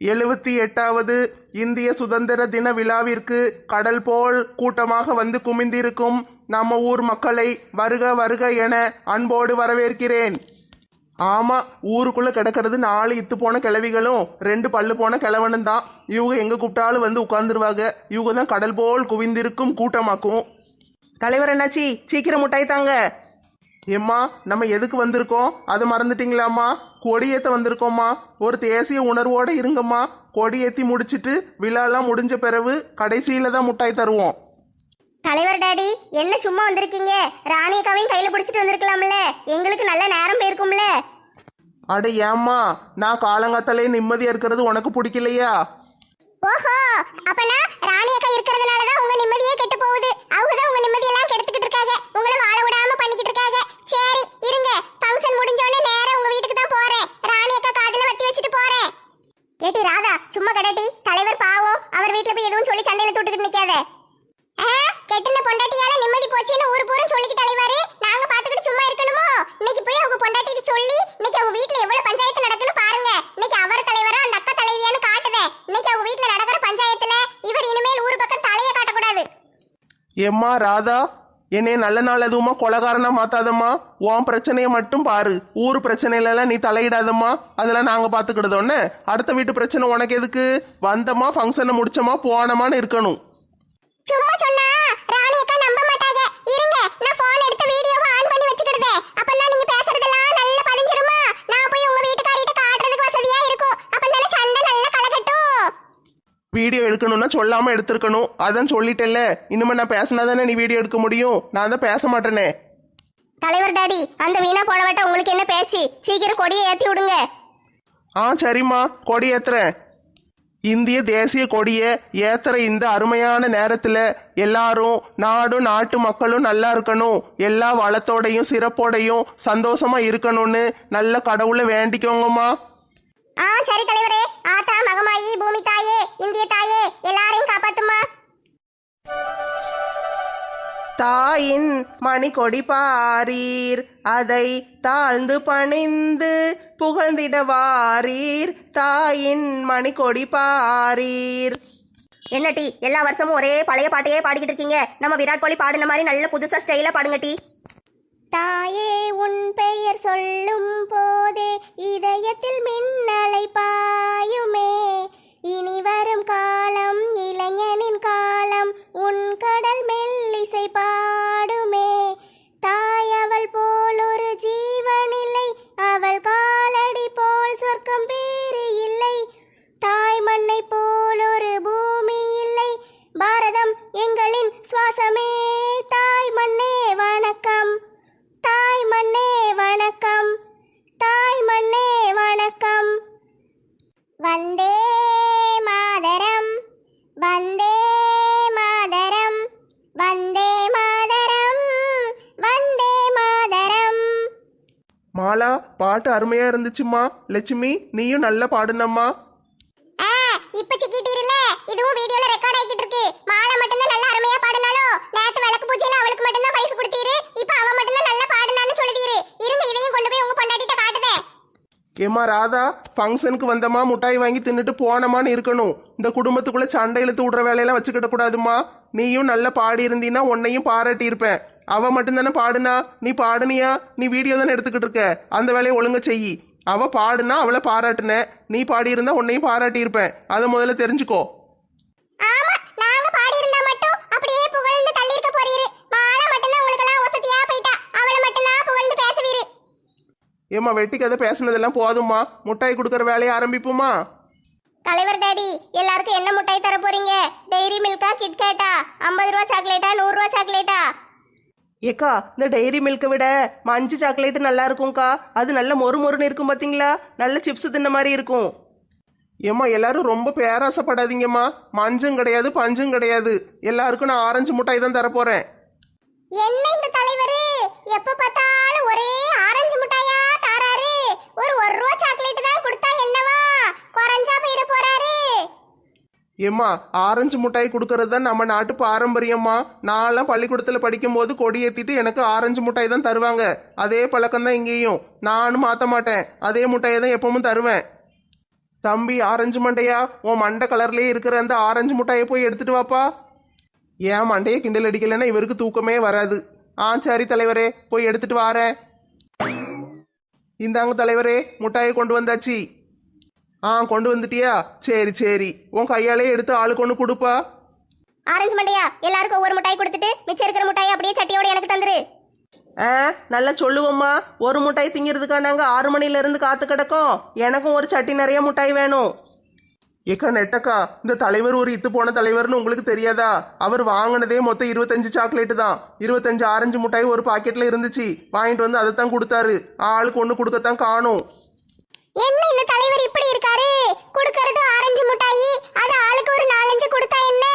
78வது இந்திய சுதந்திர தின விழாவிற்கு கடல் போல் கூட்டமாக வந்து குமிந்திருக்கும் நம்ம ஊர் மக்களை வருக வருக என அன்போடு வரவேற்கிறேன். ஆமா, ஊருக்குள்ள கிடக்கிறது 4 இத்து போன கிழவிகளும் 2 பல்லு போன கிழவனும் தான். இவங்க எங்க கூப்பிட்டாலும் வந்து உட்கார்ந்துருவாங்க. இவங்க தான் கடல் போல் குவிந்திருக்கும் கூட்டமாக்கும். தலைவர் என்னாச்சி, சீக்கிரம் முட்டாய் தாங்க. ஏம்மா, நம்ம எதுக்கு வந்திருக்கோம் அதை மறந்துட்டீங்களாம்மா? கொடியேற்ற வந்திருக்கோம்மா. ஒரு தேசிய உணர்வோடு இருங்கம்மா. கொடியேற்றி முடிச்சிட்டு விழாலாம் முடிஞ்ச பிறகு கடைசியில தான் முட்டாய் தருவோம். தலைவர் டாடி, என்ன சும்மா வந்திருக்கீங்க? ராணியக்காவையும் கையில பிடிச்சிட்டு வந்திருக்கலாம்ல, எங்களுக்கு நல்ல நேரம் போயிருக்கும்ல. அட ஏம்மா, நான் காலங்காத்தாலே நிம்மதியா இருக்கிறது உனக்கு பிடிக்கலையா? ஓஹோ, அப்பனா ராணியக்கா இருக்கிறதுனால தான் உங்க நிம்மதியே கெட்டு போகுது. அவங்க தான் உங்க நிம்மதியெல்லாம் கெடுத்துக்கிட்டு இருக்காங்க, உங்களை வாழ விடாம பண்ணிக்கிட்டு இருக்காங்க. சரி இருங்க, ஃபங்க்ஷன் முடிஞ்ச உடனே நேரா உங்க வீட்டுக்கு தான் போறேன். ராணியக்கா காதுல வத்தி வச்சுட்டு போறேன். கேட்டி ராதா, சும்மா கடட்டி. தலைவர் பாவம், அவர் வீட்டுல போய் எதுவும் சொல்லி சண்டையில தொட்டுக்கிட்டு நிக்காத. கெட்டின பொண்டாட்டியால நிம்மதி போச்சுன்னு ஊர் பூரா சொல்லிக்கிட்டு தலைவாரு. நாங்க பாத்துக்கிட்டு சும்மா இருக்கணுமோ? இன்னைக்கு போய் அவங்க பொண்டாட்டிட்டு சொல்லி இன்னைக்கு அவங்க வீட்டுல எவ்வளவு பஞ்சாயத்து நடக்குன்னு பாருங்க. இன்னைக்கு அவர் தலைவரா அந்த அக்கா தலைவியான்னு காட்டுவேன். இன்னைக்கு அவங்க வீட்டுல நடக்கிற பஞ்சாயத்துல இவர் இனிமேல் ஊர் பக்கம் தலையை காட்டக்கூடாது. ஏம்மா ராதா, என்னைய நல்ல நாள் எதுவுமா கொலகாரனா மாத்தாதம்மா. உன் பிரச்சனையை மட்டும் பாரு, ஊர் பிரச்சனையிலலாம் நீ தலையிடாதம்மா. அதெல்லாம் நாங்க பாத்துக்கிடுதோன்னு. அடுத்த வீட்டு பிரச்சனை உனக்கு எதுக்கு? வந்தமா ஃபங்க்ஷனை முடிச்சமா போனமான்னு இருக்கணும். சும்மா சொன்னா ராணியக்கா நம்ப மாட்டாங்க. இருங்க, நான் போன் எடுத்து வீடியோவை ஆன் பண்ணி வச்சுக்கிடுதே. அப்பதான் நீங்க பேசுறதெல்லாம் நல்லா பதிஞ்சிருமா. நான் போய் உங்க வீட்டுக்காரிட்ட காட்டுறதுக்கு வசதியா இருக்கும். அப்பதானே சண்டை நல்லா கலக்கட்டும். வீடியோ எடுக்கணும்னா சொல்லாம எடுத்திருக்கணும். அதான் சொல்லிட்டேல்ல. இனிமே நான் பேசினாதானே நீ வீடியோ எடுக்க முடியும். நான் தான் பேச மாட்டேனே. தலைவர் டாடி, அந்த வீணா போனவட்ட உங்களுக்கு என்ன பேச்சு? சீக்கிரம் கொடியை ஏத்தி விடுங்க. சரிம்மா, கொடி ஏத்துறேன். இந்திய தேசிய கொடியை ஏத்துற இந்த அருமையான நேரத்துல எல்லாரும் நாடும் நாட்டு மக்களும் நல்லா இருக்கணும், எல்லா வளத்தோடையும் சிறப்போடையும் சந்தோஷமா இருக்கணும்னு நல்ல கடவுளை வேண்டிக்கோங்கம்மா. சரி தலைவரே. ஆத்தா மகமாயி, பூமி தாயே, இந்திய தாயே, எல்லாரையும் காப்பாத்துமா. தாயின் மணிக்கொடி பாரீர், அதை தாழ்ந்து பணிந்து புகழ்ந்திடவாரீர். தாயின் மணிக்கொடி பாரீர். என்ன டி, எல்லா வருஷமும் ஒரே பழைய பாட்டையே பாடிக்கிட்டு இருக்கீங்க? நம்ம விராட் கோலி பாடின மாதிரி நல்ல புதுசா ஸ்டைலா பாடுங்க டி. தாயே உன் பெயர் சொல்லும் போதே இதயத்தில் மின்னலை பாயுமே. இனி வரும் காலம் இளைஞனின் காலம், உன் கடல் மெல்லிசை பாடுமே. தாய் அவள் போல் ஒரு ஜீவனில்லை, அவள் காலடி போல் சொர்க்கம் வேறு இல்லை. தாய் மண்ணை போல் ஒரு பூமி இல்லை, பாரதம் எங்களின் சுவாசமே. தாய் மண்ணே வணக்கம், தாய் மண்ணே வணக்கம், தாய் மண்ணே வணக்கம். வந்தே மாதரம், வந்தே மாதரம், வந்தே மாதரம், வந்தே மாதரம். மாலா, பாட்டு அருமையா இருந்துச்சுமா. லட்சுமி, நீயும் நல்லா பாடுனம்மா. இப்ப சிக்கிட்டீர்ல, இதுவும் வீடியோல ரெக்கார்ட் ஆகிட்டு இருக்கு. மாலா மட்டும் தான் நல்லா அருமையா பாடுனாலும் நேத்து விளக்கு பூஜையில அவளுக்கு மட்டும் தான் பரிசு கொடுத்தீரு. இப்ப அவ மட்டும் தான் நல்லா பாடுனான்னு சொல்லுதீரு. இருங்க, இதையும் கொண்டு போய் உங்க பொண்டாட்டிட்ட காட்டுதே. ஏமா ராதா, ஃபங்க்ஷனுக்கு வந்தமா முட்டாய் வாங்கி தின்னுட்டு போனமான்னு இருக்கணும். இந்த குடும்பத்துக்குள்ள சண்டை இழுத்து விடுற வேலையெல்லாம் வச்சுக்கிட கூடாதுமா. நீயும் நல்லா பாடி இருந்தீன்னா உன்னையும் பாராட்டி இருப்பேன். அவ மட்டும் தானே பாடுனா, நீ பாடுனியா? நீ வீடியோ தானே எடுத்துக்கிட்டு இருக்க. அந்த வேலையை ஒழுங்க செய். அவ பாடுனா அவளை பாராட்டுன, நீ பாடி இருந்தா உன்னையும் பாராட்டி இருப்பேன். அதை முதல்ல தெரிஞ்சுக்கோ. ஆமா, நாங்க பாடி இருந்தா மட்டும் அப்படியே புகழ்ந்து தள்ளிருக்க போறீரு. மாலா மட்டும் தான் உங்களுக்கு எல்லாம் வசதியா போயிட்டா. அவளை மட்டும் தான் புகழ்ந்து பேசுவீரு. ஏமா, வெட்டி கதை பேசுனதெல்லாம் போதுமா. முட்டாய் கொடுக்கற வேலையை ஆரம்பிப்போமா? தலைவர் டாடி, எல்லாருக்கும் என்ன முட்டாய் தர போறீங்க? டெய்ரி மில்கா, கிட்கேட்டா, 50 ரூபா சாக்லேட்டா, 100 ரூபா சாக்லேட்டா? ஏக்கா, இந்த டெய்ரி மில்கை விட மஞ்சு சாக்லேட்டு நல்லா இருக்கும்க்கா. அது நல்ல மொறு மொறுன்னு இருக்கும் பார்த்தீங்களா? நல்ல சிப்ஸ் தின்ன மாதிரி இருக்கும். ஏம்மா, எல்லாரும் ரொம்ப பேராசைப்படாதீங்கம்மா. மஞ்சும் கிடையாது, பஞ்சும் கிடையாது. எல்லாருக்கும் நான் ஆரஞ்சு முட்டாய் தான் தரப்போறேன். என்ன இந்த தலைவரு எப்ப பார்த்தாலும் ஒரே ஆரஞ்சு முட்டாயா தாராரு? ஒரு 1 ரூபா சாக்லேட் தான் கொடுத்தா என்னவா குறைஞ்சா போயிட போறாரு? ஏம்மா, ஆரஞ்சு முட்டாய் கொடுக்கறது தான் நம்ம நாட்டு பாரம்பரியம்மா. நான்லாம் பள்ளிக்கூடத்தில் படிக்கும்போது கொடி ஏற்றிட்டு எனக்கு ஆரஞ்சு முட்டாய் தான் தருவாங்க. அதே பழக்கம் தான் இங்கேயும். நானும் மாற்ற மாட்டேன். அதே முட்டாயை தான் எப்பவும் தருவேன். தம்பி ஆரஞ்சு மண்டையா, உன் மண்டை கலர்லயே இருக்கிற அந்த ஆரஞ்சு முட்டாயை போய் எடுத்துட்டு வாப்பா. ஏன் மண்டையை கிண்டல் அடிக்கலைன்னா இவருக்கு தூக்கமே வராது. சரி தலைவரே, போய் எடுத்துட்டு வாரேன். இந்தாங்க தலைவரே, முட்டாயை கொண்டு வந்தாச்சு. கொண்டு வந்துட்டியா? சரி சரி, உன் கையாலே எடுத்து ஆளுக்கு ஒன்று கொடுப்பா. ஆரஞ்சு மண்டையா, எல்லாருக்கும் ஒவ்வொரு முட்டாய் கொடுத்துட்டு மிச்சம் இருக்கிற முட்டாயை அப்படியே சட்டியோட எனக்கு தந்துரு. நல்லா சொல்லுவோம்மா. ஒரு முட்டாய் திங்கிறதுக்கா நாங்கள் 6 மணில இருந்து காத்து கிடக்கோம். எனக்கும் ஒரு சட்டி நிறைய முட்டாய் வேணும். ஏக்கா நெட்டக்கா, இந்த தலைவர் ஒரு இத்து போன தலைவர்னு உங்களுக்கு தெரியாதா? அவர் வாங்கினதே மொத்தம் 25 சாக்லேட்டு தான். 25 ஆரஞ்சு முட்டாய் ஒரு பாக்கெட்ல இருந்துச்சு. வாங்கிட்டு வந்து அதை தான் கொடுத்தாரு. ஆளுக்கு ஒன்று கொடுக்கத்தான் காணும். என்ன இந்த தலைவர் இப்படி இருக்காரு? குடுக்கறது ஆரஞ்சு முட்டாயி, அது ஆளுக்கு ஒரு 4-5 கொடுத்தா என்ன?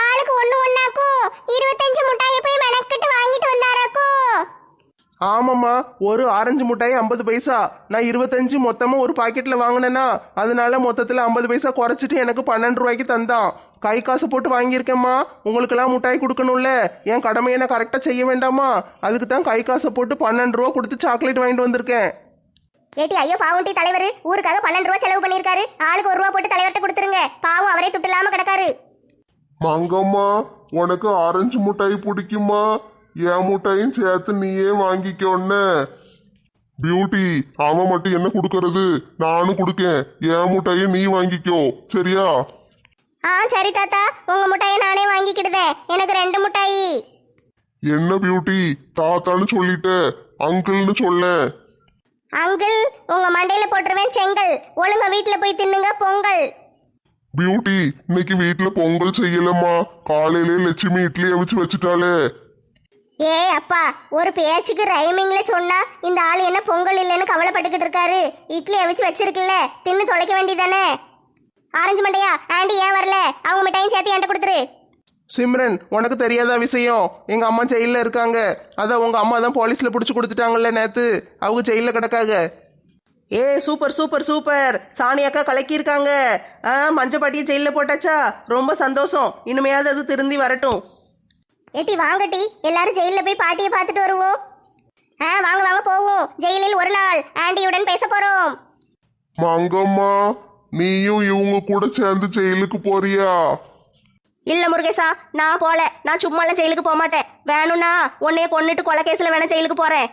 ஆளுக்கு ஒண்ணு ஒண்ணாக்கும் 25 முட்டாயை போய் மெனக்கிட்டு வாங்கிட்டு வந்தாராக்கும். ஆமாம்மா, ஒரு ஆரஞ்சு முட்டாய் 50 பைசா. நான் 25 மொத்தமாக ஒரு பாக்கெட்டில் வாங்கினேன்னா அதனால மொத்தத்தில் 50 பைசா குறைச்சிட்டு எனக்கு 12 ரூபாய்க்கு தந்தான். கை காசு போட்டு வாங்கியிருக்கேம்மா. உங்களுக்கெல்லாம் முட்டாய் கொடுக்கணும்ல, என் கடமையை நான் கரெக்டாக செய்ய வேண்டாமா? அதுக்கு தான் கை காசை போட்டு 12 ரூபா கொடுத்து சாக்லேட் வாங்கிட்டு வந்திருக்கேன். ஏட்டி ஐயோ பாவம், தலைவர் ஊருக்காக 12 ரூபா செலவு பண்ணிருக்காரு. ஆளுக்கு 1 ரூபா போட்டு தலைவர்கிட்ட கொடுத்துருங்க. பாவம், அவரே துட்டு இல்லாம கிடக்காரு. மங்கம்மா, உனக்கு ஆரஞ்சு முட்டாய் பிடிக்குமா? என் முட்டாயும் சேர்த்து நீயே வாங்கிக்கோன்னு. பியூட்டி, அவன் மட்டும் என்ன கொடுக்கறது? நானும் கொடுக்கேன். என் முட்டாயை நீ வாங்கிக்கோ, சரியா? சரி தாத்தா, உங்க முட்டாயை நானே வாங்கிக்கிடுதேன். எனக்கு 2 முட்டாயி. என்ன பியூட்டி, தாத்தான்னு சொல்லிட்ட, அங்கிள்னு சொல்ல. அங்கிள், உங்க மண்டையில போட்டுருவேன் செங்கல். ஒழுங்கா வீட்டுல போய் தின்னுங்க பொங்கல். பியூட்டி, இன்னைக்கு வீட்டுல பொங்கல் செய்யலம்மா. காலையிலே லட்சுமி இட்லி அவிச்சு வச்சுட்டாளே. ஏ அப்பா, ஒரு பேச்சுக்கு ரைமிங்ல சொன்னா இந்த ஆள் என்ன பொங்கல் இல்லைன்னு கவலைப்பட்டுக்கிட்டு இருக்காரு. இட்லி அவிச்சு வச்சிருக்குல்ல, தின்னு தொலைக்க வேண்டியதானே. ஆரஞ்சு மண்டையா, ஆண்டி ஏன் வரல? அவங்க மிட்டாயும் சேர்த்து என்கிட்ட கொடுத்துரு. சிம்ரன், உனக்கு தெரியாத விஷயம், எங்கள் அம்மா ஜெயிலில் இருக்காங்க. அதான் உங்கள் அம்மா தான் போலீஸில் பிடிச்சி கொடுத்துட்டாங்கல்ல நேற்று. அவங்க ஜெயிலில் கிடக்காங்க. சூப்பர் சூப்பர் சூப்பர், சாணி அக்கா கலக்கியிருக்காங்க. மஞ்சப்பாட்டியை ஜெயிலில் போட்டாச்சா? ரொம்ப சந்தோஷம். இனிமையாவது அது திருந்தி வரட்டும். ஏட்டி வாங்கட்டி, எல்லாரும் ஜெயில போய் பாட்டியை பார்த்துட்டு வருவோம். வாங்க வாங்க போவோம். ஜெயிலில் ஒரு நாள் ஆண்டியுடன் பேச போறோம். மங்கம்மா, நீயும் இவங்க கூட சேர்ந்து ஜெயிலுக்கு போறியா? இல்ல முருகேசா, நான் போல. நான் சும்மாலாம் ஜெயிலுக்கு போக மாட்டேன். வேணும்னா உன்னைய கொன்னுட்டு கொலை கேஸ்ல வேணா ஜெயிலுக்கு போறேன்.